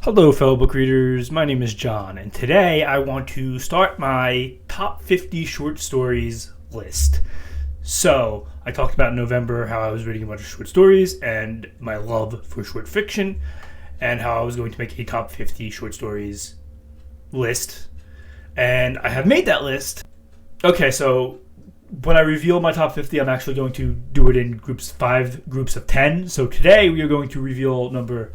Hello fellow book readers, my name is John, and today I want to start my top 50 short stories list. So, I talked about in November how I was reading a bunch of short stories and my love for short fiction, and how I was going to make a top 50 short stories list, and I have made that list. Okay, so when I reveal my top 50, I'm actually going to do it in five groups of 10. So today we are going to reveal number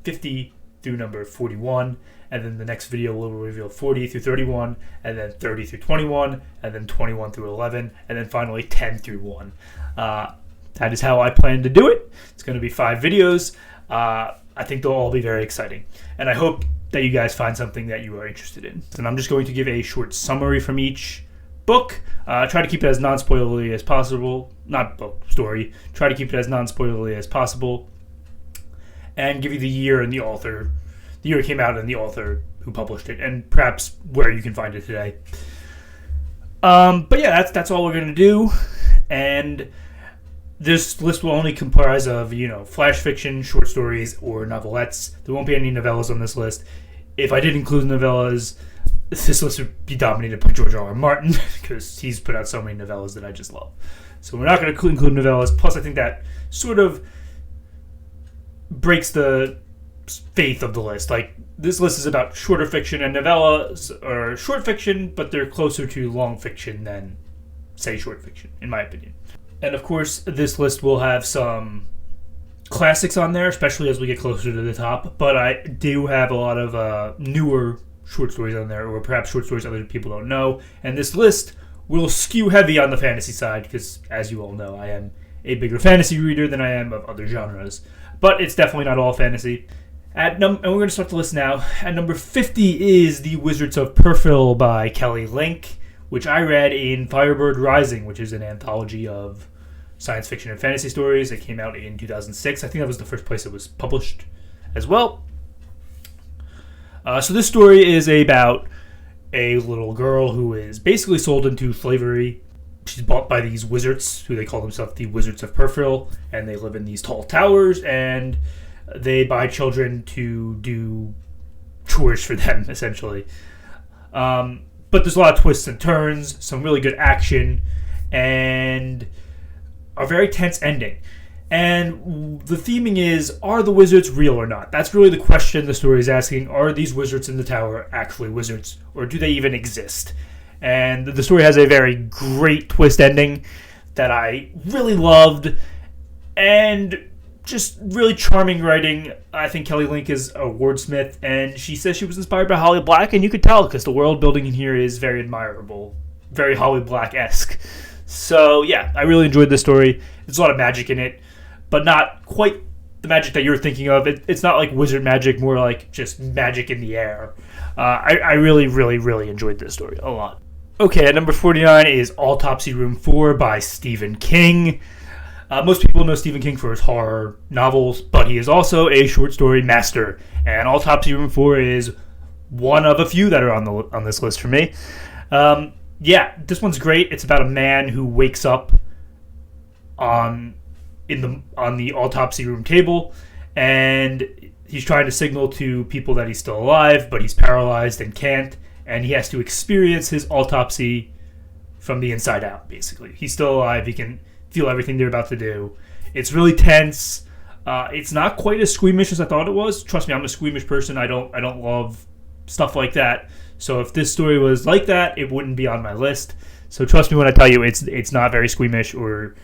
50 through number 41, and then the next video will reveal 40 through 31, and then 30 through 21, and then 21 through 11, and then finally 10 through 1. That is how I plan to do it. It's going to be 5 videos. I think they'll all be very exciting, and I hope that you guys find something that you are interested in. And I'm just going to give a short summary from each book. Try to keep it as non-spoilery as possible. Not book, story. Try to keep it as non-spoilery as possible. And give you the year and the author, the year it came out and the author who published it, and perhaps where you can find it today. But yeah, that's all we're going to do. And this list will only comprise of, flash fiction, short stories, or novelettes. There won't be any novellas on this list. If I did include novellas, this list would be dominated by George R. R. Martin, because he's put out so many novellas that I just love. So we're not going to include novellas. Plus, I think that sort of breaks the faith of the list. Like, this list is about shorter fiction, and novellas are short fiction, but they're closer to long fiction than, say, short fiction, in my opinion. And of course, this list will have some classics on there, especially as we get closer to the top, but I do have a lot of newer short stories on there, or perhaps short stories other people don't know, and this list will skew heavy on the fantasy side, because, as you all know, I am a bigger fantasy reader than I am of other genres. But it's definitely not all fantasy. And we're going to start the list now. At number 50 is The Wizards of Perfil by Kelly Link, which I read in Firebird Rising, which is an anthology of science fiction and fantasy stories. It came out in 2006. I think that was the first place it was published as well. So this story is about a little girl who is basically sold into slavery. She's bought by these wizards, who they call themselves the Wizards of Perfil, and they live in these tall towers, and they buy children to do chores for them, essentially. But there's a lot of twists and turns, some really good action, and a very tense ending. And the theming is, are the wizards real or not? That's really the question the story is asking. Are these wizards in the tower actually wizards, or do they even exist? And the story has a very great twist ending that I really loved, and just really charming writing. I think Kelly Link is a wordsmith, and she says she was inspired by Holly Black, and you could tell because the world building in here is very admirable, very Holly Black-esque. So yeah, I really enjoyed this story. There's a lot of magic in it, but not quite the magic that you're thinking of. It's not like wizard magic, more like just magic in the air. I really, really, really enjoyed this story a lot. Okay, at number 49 is Autopsy Room 4 by Stephen King. Most people know Stephen King for his horror novels, but he is also a short story master. And Autopsy Room 4 is one of a few that are on this list for me. Yeah, this one's great. It's about a man who wakes up on the autopsy room table, and he's trying to signal to people that he's still alive, but he's paralyzed and can't. And he has to experience his autopsy from the inside out, basically. He's still alive. He can feel everything they're about to do. It's really tense. It's not quite as squeamish as I thought it was. Trust me, I'm a squeamish person. I don't love stuff like that. So if this story was like that, it wouldn't be on my list. So trust me when I tell you it's not very squeamish or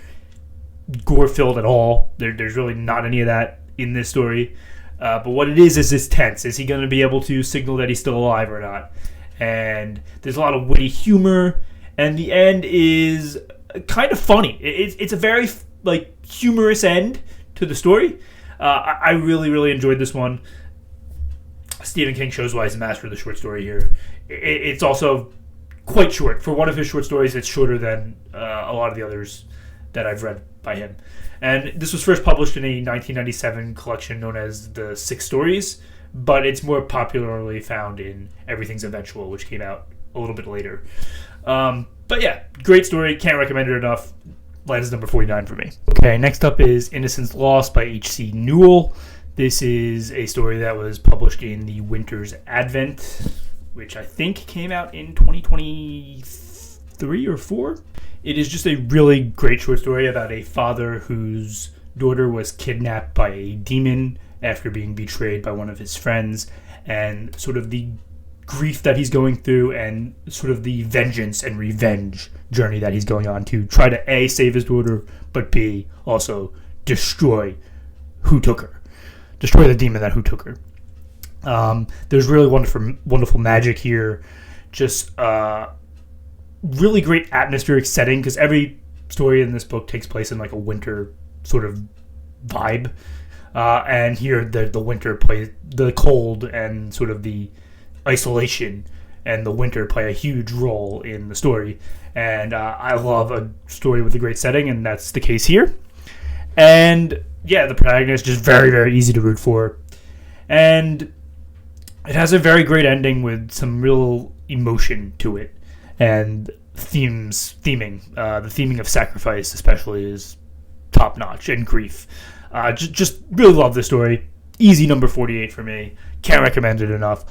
gore-filled at all. There's really not any of that in this story. But what it is it's tense. Is he going to be able to signal that he's still alive or not? And there's a lot of witty humor, and the end is kind of funny. It's a very humorous end to the story. I really, really enjoyed this one. Stephen King shows why he's a master of the short story here. It's also quite short. For one of his short stories, it's shorter than a lot of the others that I've read by him. And this was first published in a 1997 collection known as The Six Stories, but it's more popularly found in Everything's Eventual, which came out a little bit later. But yeah, great story. Can't recommend it enough. Lands number 49 for me. Okay, next up is Innocence Lost by H.C. Newell. This is a story that was published in the Winter's Advent, which I think came out in 2023 or 4. It is just a really great short story about a father whose daughter was kidnapped by a demon after being betrayed by one of his friends, and sort of the grief that he's going through and sort of the vengeance and revenge journey that he's going on to try to A, save his daughter, but B, also destroy who took her. Destroy the demon who took her. There's really wonderful magic here. Just really great atmospheric setting, because every story in this book takes place in like a winter sort of vibe. And here the winter plays, the cold and sort of the isolation and the winter play a huge role in the story. And I love a story with a great setting, and that's the case here. And yeah, the protagonist is just very, very easy to root for. And it has a very great ending with some real emotion to it. And the theming of sacrifice especially is top notch, and grief. Just really love this story. Easy number 48 for me. Can't recommend it enough.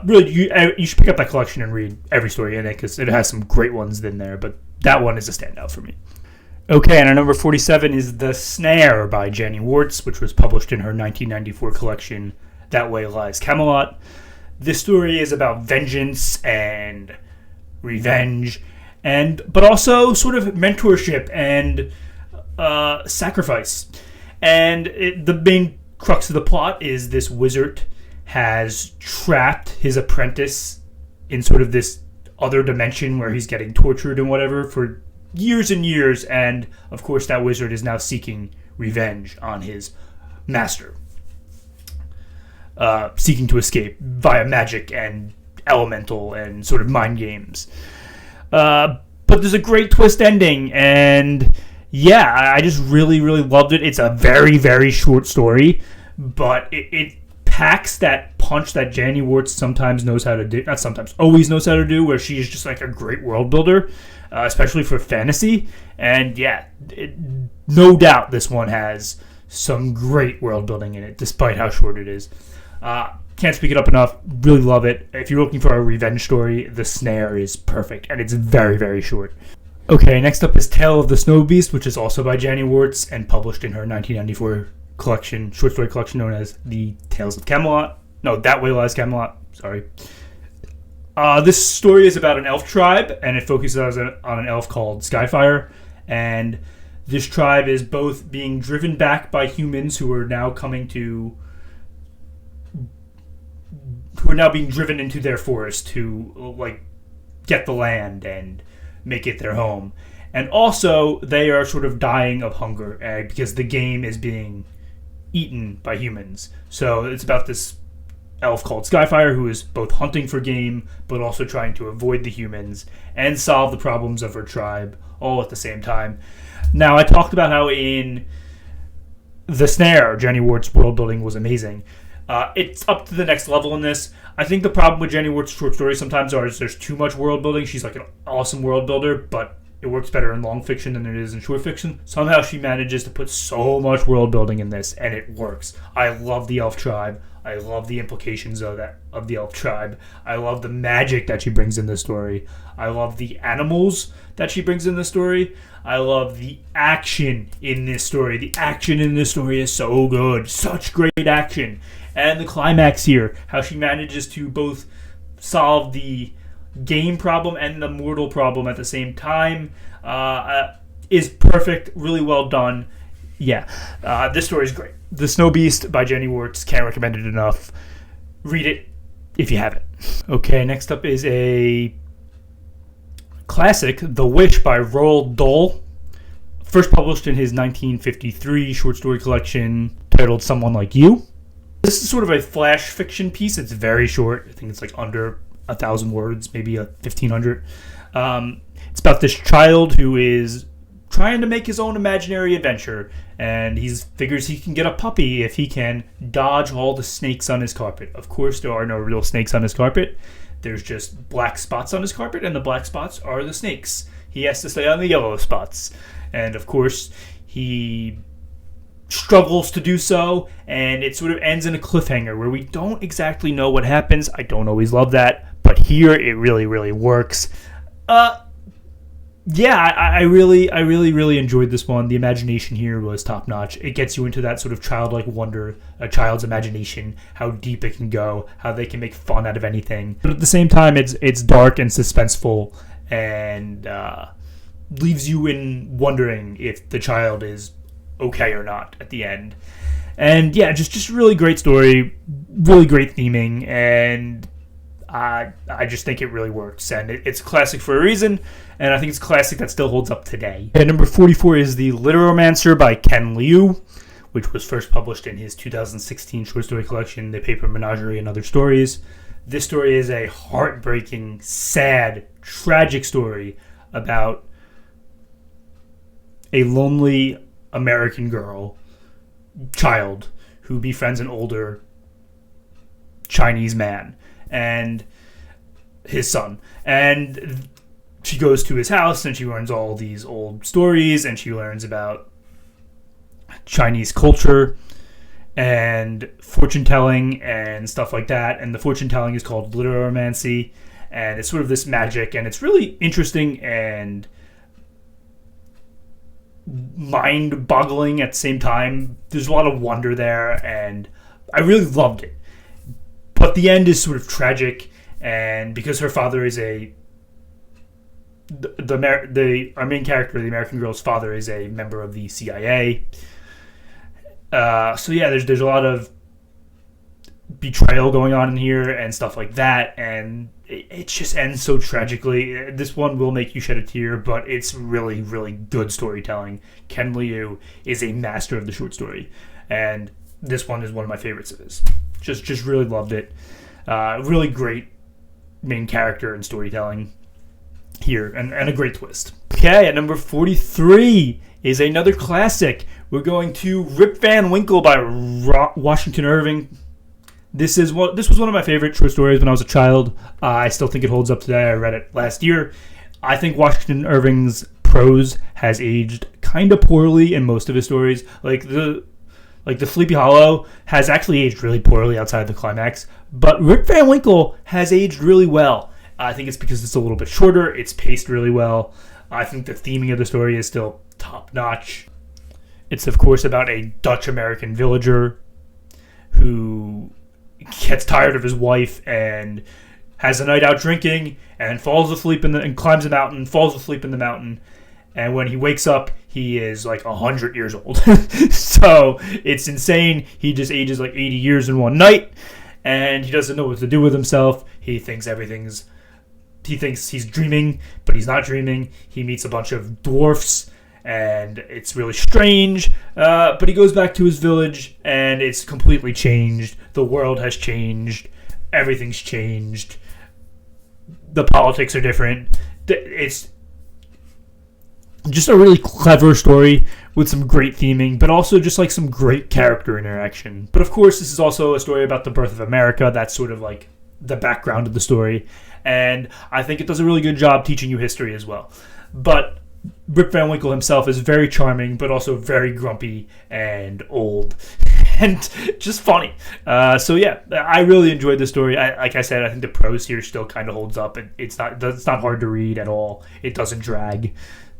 Really, you should pick up that collection and read every story in it, because it has some great ones in there, but that one is a standout for me. Okay, and our number 47 is The Snare by Janny Wurts, which was published in her 1994 collection, That Way Lies Camelot. This story is about vengeance and revenge, but also sort of mentorship and sacrifice. And the main crux of the plot is this wizard has trapped his apprentice in sort of this other dimension where he's getting tortured and whatever for years and years, and of course that wizard is now seeking revenge on his master, seeking to escape via magic and elemental and sort of mind games. But there's a great twist ending, and yeah, I just really, really loved it. It's a very, very short story, but it packs that punch that Janny Wurts sometimes knows how to do. Not sometimes, always knows how to do, where she is just like a great world builder, especially for fantasy. And yeah, no doubt this one has some great world building in it, despite how short it is. Can't speak it up enough. Really love it. If you're looking for a revenge story, The Snare is perfect, and it's very, very short. Okay, next up is Tale of the Snowbeast, which is also by Janny Wurts and published in her 1994 collection, short story collection known as The Tales of Camelot. No, That Way Lies Camelot. Sorry. This story is about an elf tribe, and it focuses on an elf called Skyfire. And this tribe is both being driven back by humans who are now being driven into their forest to like get the land and make it their home. And also, they are sort of dying of hunger because the game is being eaten by humans. So it's about this elf called Skyfire who is both hunting for game, but also trying to avoid the humans and solve the problems of her tribe all at the same time. Now, I talked about how in The Snare, Janny Wurts' world building was amazing. It's up to the next level in this. I think the problem with Janny Wurts' short stories sometimes is there's too much world building. She's like an awesome world builder, but it works better in long fiction than it is in short fiction. Somehow she manages to put so much world building in this, and it works. I love the elf tribe. I love the implications of the elf tribe. I love the magic that she brings in this story. I love the animals that she brings in this story. I love the action in this story. The action in this story is so good. Such great action. And the climax here, how she manages to both solve the game problem and the mortal problem at the same time, is perfect. Really well done. Yeah, this story is great. The Snowbeast by Janny Wurts. Can't recommend it enough. Read it if you haven't. Okay, next up is a classic, The Wish by Roald Dahl. First published in his 1953 short story collection titled Someone Like You. This is sort of a flash fiction piece. It's very short. I think it's like under 1,000 words, maybe 1,500. It's about this child who is trying to make his own imaginary adventure, and he figures he can get a puppy if he can dodge all the snakes on his carpet. Of course, there are no real snakes on his carpet. There's just black spots on his carpet, and the black spots are the snakes. He has to stay on the yellow spots. And of course, he struggles to do so, and it sort of ends in a cliffhanger where we don't exactly know what happens. I don't always love that, but here it really, really works. Yeah, I really enjoyed this one. The imagination here was top notch. It gets you into that sort of childlike wonder, a child's imagination, how deep it can go, how they can make fun out of anything. But at the same time, it's dark and suspenseful, and leaves you in wondering if the child is okay or not at the end. And yeah, just really great story, really great theming, and I just think it really works. And it's classic for a reason, and I think it's classic that still holds up today. And number 44 is The Lteromance by Ken Liu, which was first published in his 2016 short story collection, The Paper Menagerie and Other Stories. This story is a heartbreaking, sad, tragic story about a lonely American child, who befriends an older Chinese man and his son. And she goes to his house and she learns all these old stories, and she learns about Chinese culture and fortune telling and stuff like that. And the fortune telling is called Lteromance, and it's sort of this magic, and it's really interesting and mind-boggling at the same time. There's a lot of wonder there, and I really loved it. But the end is sort of tragic, and because her father is our main character, the American girl's father, is a member of the CIA. So yeah, there's a lot of betrayal going on in here and stuff like that, and it just ends so tragically. This one will make you shed a tear, but it's really, really good storytelling. Ken Liu is a master of the short story, and this one is one of my favorites of his. Just really loved it. Really great main character and storytelling here, and a great twist. Okay, at number 43 is another classic. We're going to Rip Van Winkle by Washington Irving. This was one of my favorite short stories when I was a child. I still think it holds up today. I read it last year. I think Washington Irving's prose has aged kind of poorly in most of his stories. Like the Sleepy Hollow has actually aged really poorly outside the climax, but Rip Van Winkle has aged really well. I think it's because it's a little bit shorter. It's paced really well. I think the theming of the story is still top notch. It's of course about a Dutch-American villager who gets tired of his wife and has a night out drinking and falls asleep and climbs a mountain, falls asleep in the mountain. And when he wakes up, he is like 100 years old. So it's insane. He just ages like 80 years in one night, and he doesn't know what to do with himself. He thinks he's dreaming, but he's not dreaming. He meets a bunch of dwarfs, and it's really strange. But he goes back to his village, and it's completely changed. The world has changed. Everything's changed. The politics are different. It's just a really clever story with some great theming, but also just like some great character interaction. But of course, this is also a story about the birth of America. That's sort of like the background of the story. And I think it does a really good job teaching you history as well. But Rip Van Winkle himself is very charming, but also very grumpy and old and just funny. So yeah, I really enjoyed this story. Like I said, I think the prose here still kind of holds up. It's not hard to read at all. It doesn't drag.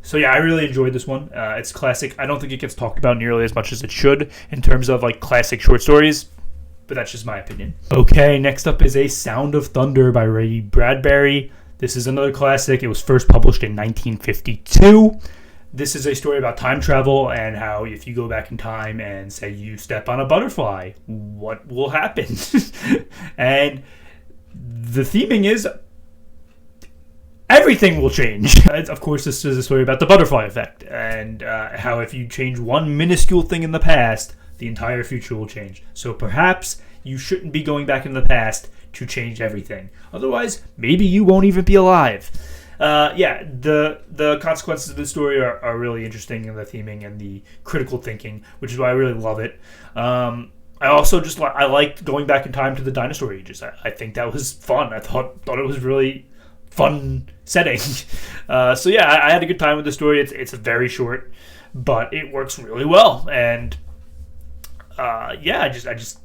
So yeah, I really enjoyed this one. It's classic. I don't think it gets talked about nearly as much as it should in terms of like classic short stories, but that's just my opinion. Okay, next up is A Sound of Thunder by Ray Bradbury. This is another classic. It was first published in 1952. This is a story about time travel and how if you go back in time and say you step on a butterfly, what will happen? And the theming is everything will change. Of course, this is a story about the butterfly effect and how if you change one minuscule thing in the past, the entire future will change. So perhaps you shouldn't be going back in the past to change everything. Otherwise, maybe you won't even be alive. The consequences of this story are really interesting in the theming and the critical thinking, which is why I really love it. I also I liked going back in time to the dinosaur ages. I think that was fun. I thought it was really fun setting. I had a good time with the story. It's very short, but it works really well. And yeah, I just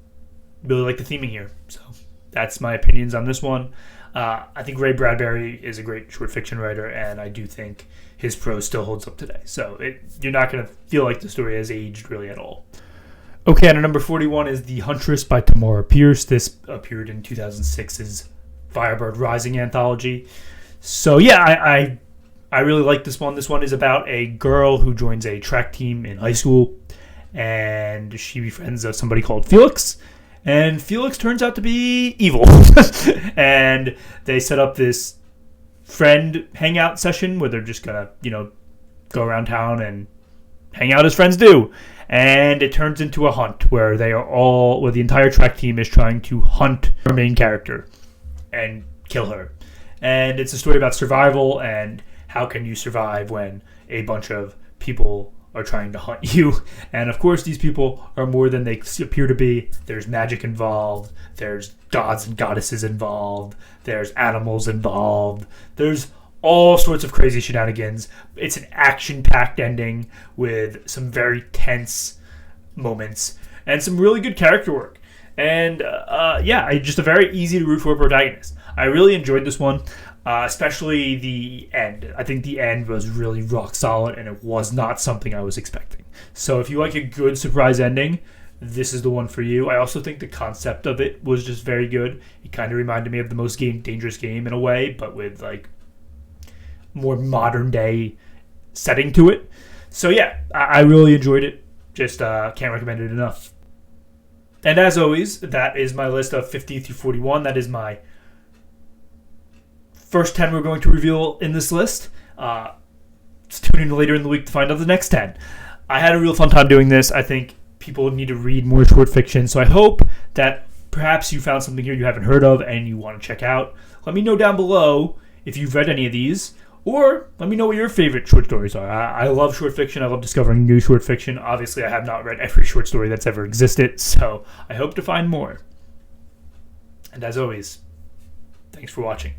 really like the theming here. So that's my opinions on this one. I think Ray Bradbury is a great short fiction writer, and I do think his prose still holds up today. So you're not going to feel like the story has aged really at all. Okay, and number 41 is The Huntress by Tamora Pierce. This appeared in 2006's Firebird Rising anthology. So yeah, I really like this one. This one is about a girl who joins a track team in high school, and she befriends somebody called Felix. And Felix turns out to be evil. And they set up this friend hangout session where they're just going to, go around town and hang out as friends do. And it turns into a hunt where the entire track team is trying to hunt our main character and kill her. And it's a story about survival and how can you survive when a bunch of people are trying to hunt you. And of course, these people are more than they appear to be. There's magic involved. There's gods and goddesses involved. There's animals involved. There's all sorts of crazy shenanigans. It's an action-packed ending with some very tense moments and some really good character work. And just a very easy to root for protagonist. I really enjoyed this one. Especially the end. I think the end was really rock solid, and it was not something I was expecting. So if you like a good surprise ending, this is the one for you. I also think the concept of it was just very good. It kind of reminded me of The Most Dangerous Game in a way, but with like more modern day setting to it. So yeah, I really enjoyed it. Just can't recommend it enough. And as always, that is my list of 50 through 41. That is my first 10 we're going to reveal in this list. Tune in later in the week to find out the next 10. I had a real fun time doing this. I think people need to read more short fiction, so I hope that perhaps you found something here you haven't heard of and you want to check out. Let me know down below if you've read any of these, or let me know what your favorite short stories are. I love short fiction. I love discovering new short fiction. Obviously, I have not read every short story that's ever existed, so I hope to find more. And as always, thanks for watching.